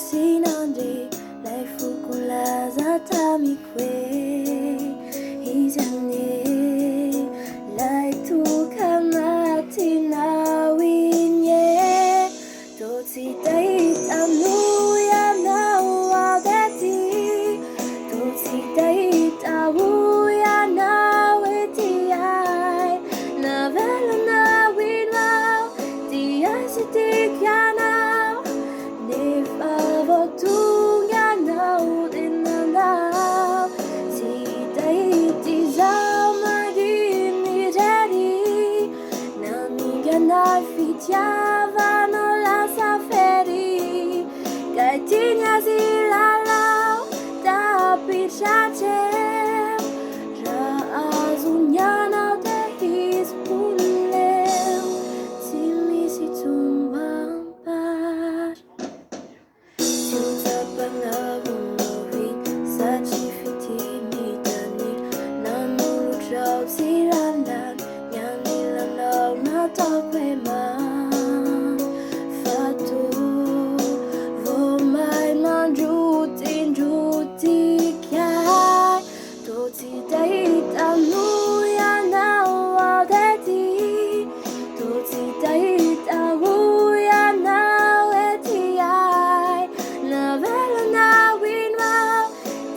sinandre lay fokolaza tamikwe izane lay tukanatina winye totsitaitanuyanao adeti totsitaitavuyanao etiai navelana winao tiasitikianao nefavotunganao denanao sitaitizao maginireri naminganai fitiavano lasaferi kaitinyasilalau tapicacem raazunyanao tehispunleu simisitumbampar siutapangavungovin sacifitimitani nanulutrau silandan nyanilanau natokweman fatu vomai manjutinjutikyai totsitaitanuyanao audeti totsitaitavuyanao etiai navelana winmau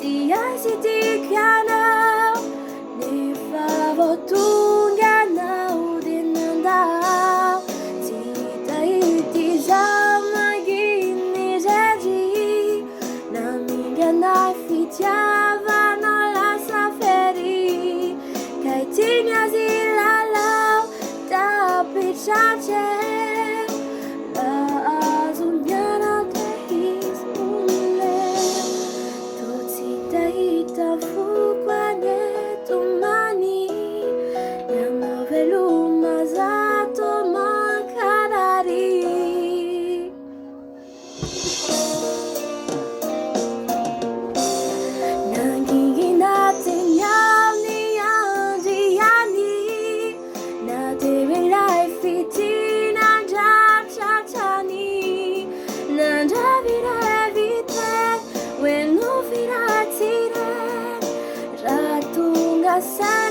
tiasitikianau nefavotunganau denandau sitaitizau maginireri naminganai fitiavano lasaferi kaitinyasilalau tapicacem laazunyanau tehispunleu totsitaitafukuanetumani nanovelumazato makarari nanginginatinyaniandiani nadevelai fitinanjacacani nandavirevite wenufiratiren ratungasai